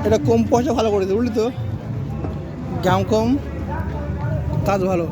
এটা কম পয়সা ভালো করেছে বুঝলি তো, দাম কম, কাজ ভালো।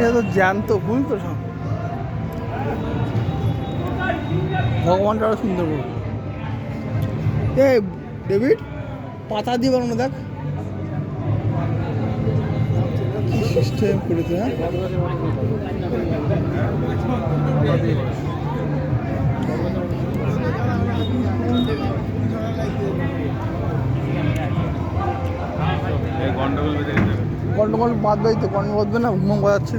এটা তো জ্যান্ত ফুল তো সব, ভগবানটা আরো সুন্দর বড়। এ ডেভিড, পাতা দিয়ে বানানো দেখ কি সিস্টেম করেছে। হ্যাঁ গন্ডগোল বাঁধবে, তো গন্ডগোল বাঁধবে না, ঘুম বাজাচ্ছে।